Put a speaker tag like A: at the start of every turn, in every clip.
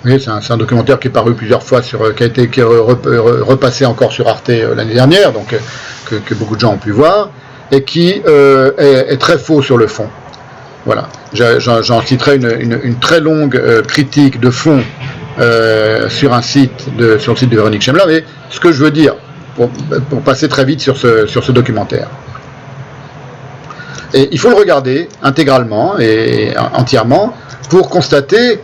A: Oui, c'est un documentaire qui est paru plusieurs fois, qui a été repassé encore sur Arte l'année dernière, donc que beaucoup de gens ont pu voir, et qui est très faux sur le fond. Voilà. J'en citerai une très longue critique de fond sur le site de Véronique Chemla, mais ce que je veux dire, pour passer très vite sur ce documentaire. Et il faut le regarder intégralement et entièrement pour constater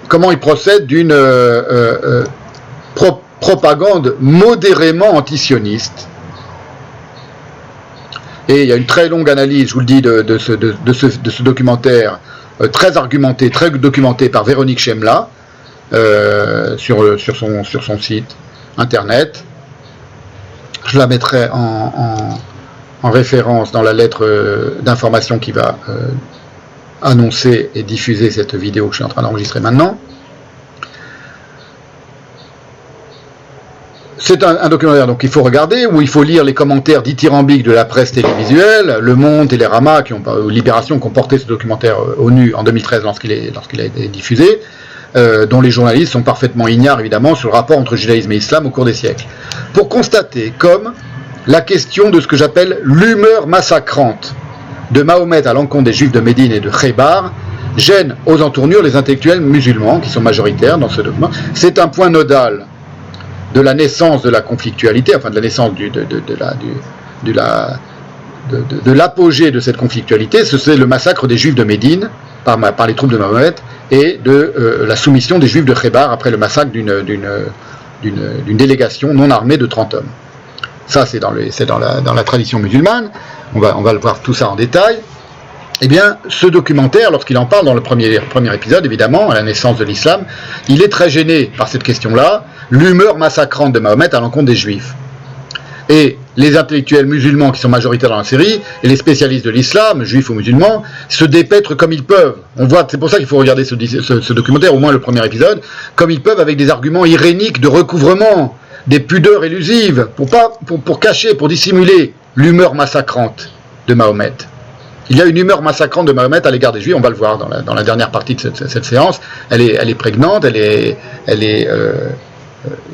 A: comment il procède d'une propagande modérément antisioniste. Et il y a une très longue analyse, je vous le dis, de ce documentaire, très argumenté, très documenté par Véronique Chemla, sur son site internet. Je la mettrai en référence dans la lettre d'information qui va annoncer et diffuser cette vidéo que je suis en train d'enregistrer maintenant. C'est un documentaire donc il faut regarder, où il faut lire les commentaires dithyrambiques de la presse télévisuelle, Le Monde, Télérama, Libération, qui ont porté ce documentaire ONU en 2013 lorsqu'il a été diffusé, dont les journalistes sont parfaitement ignares évidemment sur le rapport entre judaïsme et islam au cours des siècles. Pour constater comme la question de ce que j'appelle l'humeur massacrante de Mahomet à l'encontre des juifs de Médine et de Khaybar gêne aux entournures les intellectuels musulmans qui sont majoritaires dans ce document. C'est un point nodal de la naissance de la conflictualité, enfin de la naissance de l'apogée de cette conflictualité, c'est le massacre des juifs de Médine par les troupes de Mahomet et de la soumission des juifs de Khaybar après le massacre d'une délégation non armée de 30 hommes. Ça, c'est dans la tradition musulmane, on va le voir tout ça en détail. Eh bien, ce documentaire, lorsqu'il en parle dans le premier épisode, évidemment, à la naissance de l'islam, il est très gêné par cette question-là, l'humeur massacrante de Mahomet à l'encontre des juifs. Et les intellectuels musulmans qui sont majoritaires dans la série, et les spécialistes de l'islam, juifs ou musulmans, se dépêtrent comme ils peuvent. On voit, c'est pour ça qu'il faut regarder ce documentaire, au moins le premier épisode, comme ils peuvent avec des arguments iréniques de recouvrement, des pudeurs élusives, pour cacher, pour dissimuler l'humeur massacrante de Mahomet. Il y a une humeur massacrante de Mahomet à l'égard des Juifs, on va le voir dans la dernière partie de cette séance. Elle est prégnante, elle est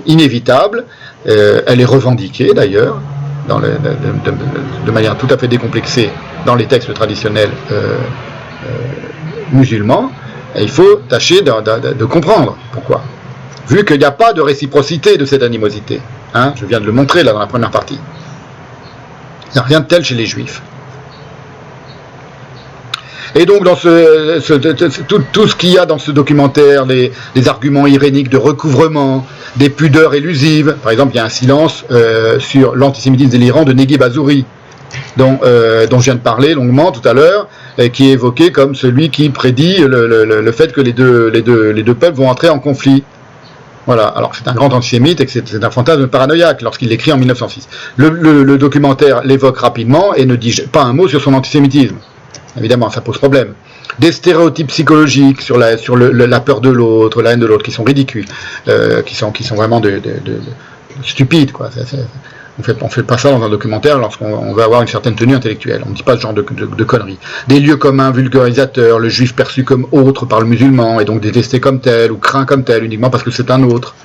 A: inévitable, elle est revendiquée d'ailleurs, de manière tout à fait décomplexée dans les textes traditionnels musulmans. Et il faut tâcher de comprendre pourquoi. Vu qu'il n'y a pas de réciprocité de cette animosité. Hein, je viens de le montrer là dans la première partie. Il n'y a rien de tel chez les Juifs. Et donc dans tout ce qu'il y a dans ce documentaire, les arguments iréniques de recouvrement, des pudeurs élusives, par exemple il y a un silence sur l'antisémitisme délirant de Neguib Azouri, dont je viens de parler longuement tout à l'heure, qui est évoqué comme celui qui prédit le fait que les deux peuples vont entrer en conflit. Voilà, alors c'est un grand antisémite et que c'est un fantasme paranoïaque lorsqu'il l'écrit en 1906. Le documentaire l'évoque rapidement et ne dit pas un mot sur son antisémitisme. Évidemment, ça pose problème. Des stéréotypes psychologiques sur la peur de l'autre, la haine de l'autre, qui sont ridicules, qui sont vraiment stupides, quoi. On fait pas ça dans un documentaire lorsqu'on veut avoir une certaine tenue intellectuelle. On ne dit pas ce genre de conneries. Des lieux communs vulgarisateurs, le juif perçu comme autre par le musulman, et donc détesté comme tel, ou craint comme tel, uniquement parce que c'est un autre.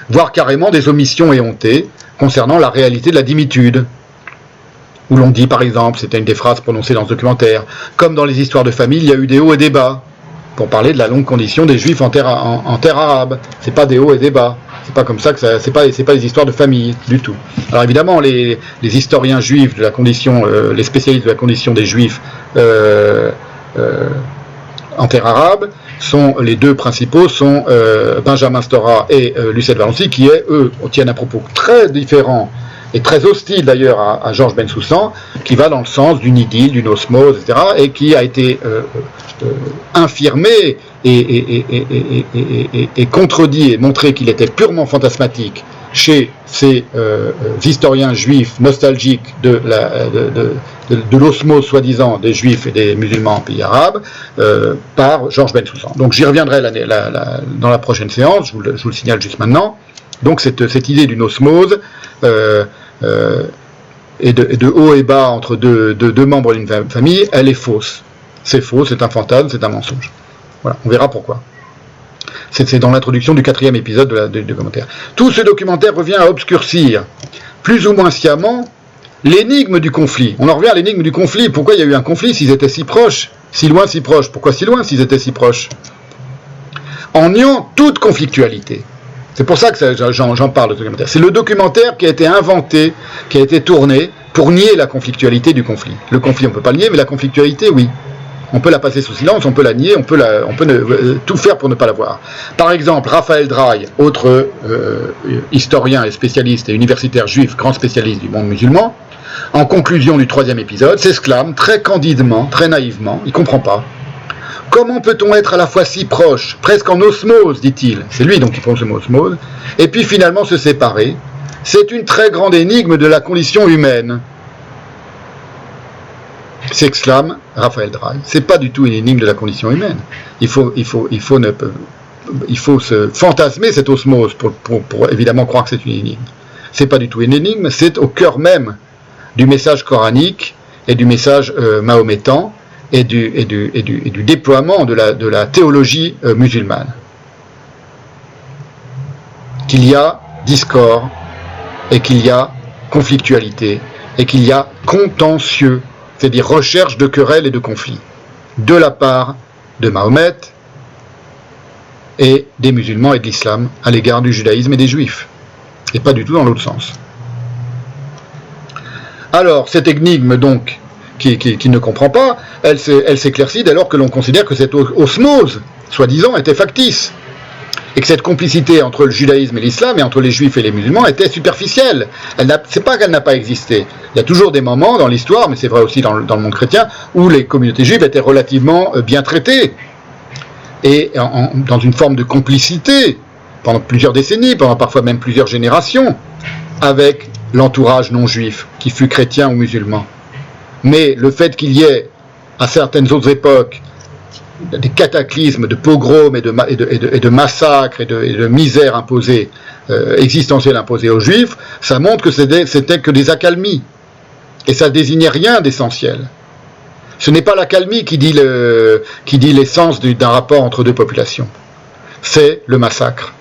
A: Voire carrément des omissions éhontées concernant la réalité de la dimitude. Où l'on dit, par exemple, c'était une des phrases prononcées dans ce documentaire, comme dans les histoires de famille, il y a eu des hauts et des bas, pour parler de la longue condition des juifs en terre arabe. C'est pas des hauts et des bas. C'est pas comme ça que c'est pas des histoires de famille, du tout. Alors évidemment, les historiens juifs de la condition, les spécialistes de la condition des juifs en terre arabe, les deux principaux sont Benjamin Stora et Lucette Valency, qui, eux, tiennent un propos très différent et très hostile d'ailleurs à Georges Bensoussan, qui va dans le sens d'une idylle, d'une osmose, etc., et qui a été infirmé et contredit et montré qu'il était purement fantasmatique chez ces historiens juifs nostalgiques de l'osmose soi-disant des juifs et des musulmans en pays arabes par Georges Bensoussan. Donc j'y reviendrai dans la prochaine séance, je vous le signale juste maintenant. Donc cette idée d'une osmose et de haut et bas entre deux membres d'une famille, elle est fausse. c'est faux, c'est un fantasme, c'est un mensonge. Voilà, on verra pourquoi. C'est dans l'introduction du 4e épisode du commentaire. Tout ce documentaire revient à obscurcir, plus ou moins sciemment, l'énigme du conflit. On en revient à l'énigme du conflit. Pourquoi il y a eu un conflit s'ils étaient si proches, si loin, si proches? Pourquoi si loin s'ils étaient si proches? En niant toute conflictualité. C'est pour ça que j'en parle de ce documentaire. C'est le documentaire qui a été inventé, qui a été tourné pour nier la conflictualité du conflit. Le conflit, on ne peut pas le nier, mais la conflictualité, oui. On peut la passer sous silence, on peut la nier, on peut tout faire pour ne pas la voir. Par exemple, Raphaël Drahi, autre historien et spécialiste et universitaire juif, grand spécialiste du monde musulman, en conclusion du 3e épisode, s'exclame très candidement, très naïvement, il ne comprend pas. Comment peut-on être à la fois si proche, presque en osmose, dit-il, c'est lui donc qui prononce le mot osmose, et puis finalement se séparer? C'est une très grande énigme de la condition humaine, s'exclame Raphaël Drahi. C'est pas du tout une énigme de la condition humaine. Il faut se fantasmer cette osmose pour évidemment croire que c'est une énigme. C'est pas du tout une énigme, c'est au cœur même du message coranique et du message mahométan et du déploiement de la théologie musulmane. Qu'il y a discorde et qu'il y a conflictualité et qu'il y a contentieux, c'est-à-dire recherche de querelles et de conflits, de la part de Mahomet et des musulmans et de l'islam à l'égard du judaïsme et des juifs, et pas du tout dans l'autre sens. Alors, cette énigme, donc, qui ne comprend pas, elle s'éclaircit dès lors que l'on considère que cette osmose, soi-disant, était factice, et que cette complicité entre le judaïsme et l'islam, et entre les juifs et les musulmans, était superficielle. C'est pas qu'elle n'a pas existé. Il y a toujours des moments dans l'histoire, mais c'est vrai aussi dans le monde chrétien, où les communautés juives étaient relativement bien traitées, et dans une forme de complicité, pendant plusieurs décennies, pendant parfois même plusieurs générations, avec l'entourage non juif, qui fut chrétien ou musulman. Mais le fait qu'il y ait, à certaines autres époques, des cataclysmes de pogroms et de massacres et de misères imposées, existentielles imposées aux juifs, ça montre que c'était que des accalmies. Et ça ne désignait rien d'essentiel. Ce n'est pas l'accalmie qui dit l'essence d'un rapport entre deux populations. C'est le massacre.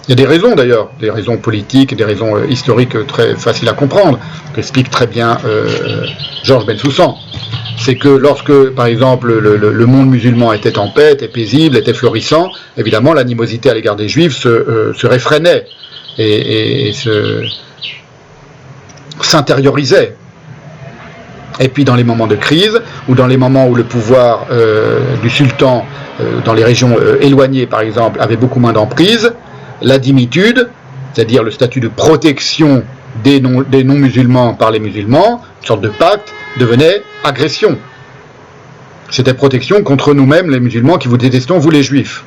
A: Il y a des raisons d'ailleurs, des raisons politiques, des raisons historiques très faciles à comprendre, qu'explique très bien Georges Bensoussan. C'est que lorsque, par exemple, le monde musulman était en paix, était paisible, était florissant, évidemment l'animosité à l'égard des juifs se réfrénait et s'intériorisait. Et puis dans les moments de crise, ou dans les moments où le pouvoir du sultan, dans les régions éloignées par exemple, avait beaucoup moins d'emprise, la dhimitude, c'est-à-dire le statut de protection des non-musulmans par les musulmans, une sorte de pacte, devenait agression. C'était protection contre nous-mêmes, les musulmans, qui vous détestons, vous les juifs.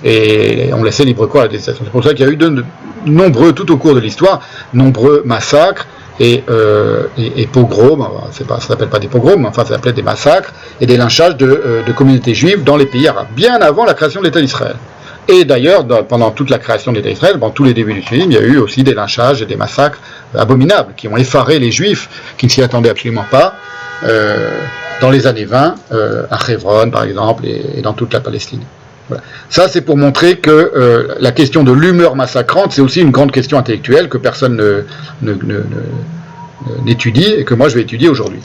A: Et on laissait libre cours à la détestation. C'est pour ça qu'il y a eu nombreux, tout au cours de l'histoire, nombreux massacres et pogroms, ça s'appelle pas des pogroms, mais enfin ça s'appelait des massacres, et des lynchages de communautés juives dans les pays arabes, bien avant la création de l'État d'Israël. Et d'ailleurs, pendant toute la création de l'État d'Israël, pendant tous les débuts du sionisme, il y a eu aussi des lynchages et des massacres abominables qui ont effaré les Juifs, qui ne s'y attendaient absolument pas, dans les années 20, à Hebron par exemple, et dans toute la Palestine. Voilà. Ça, c'est pour montrer que la question de l'humeur massacrante, c'est aussi une grande question intellectuelle que personne n'étudie, et que moi je vais étudier aujourd'hui.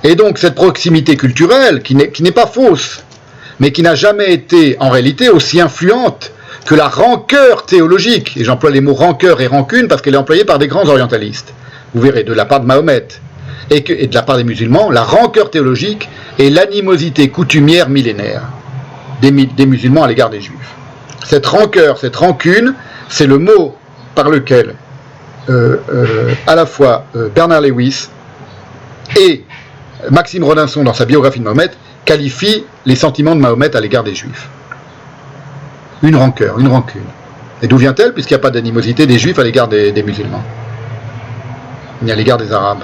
A: Et donc cette proximité culturelle, qui n'est pas fausse, mais qui n'a jamais été en réalité aussi influente que la rancœur théologique, et j'emploie les mots rancœur et rancune parce qu'elle est employée par des grands orientalistes, vous verrez, de la part de Mahomet, et de la part des musulmans, la rancœur théologique et l'animosité coutumière millénaire des musulmans à l'égard des juifs. Cette rancœur, cette rancune, c'est le mot par lequel à la fois Bernard Lewis et Maxime Rodinson, dans sa biographie de Mahomet, qualifie les sentiments de Mahomet à l'égard des Juifs. Une rancœur, une rancune. Et d'où vient-elle? Puisqu'il n'y a pas d'animosité des Juifs à l'égard des musulmans, ni à l'égard des Arabes.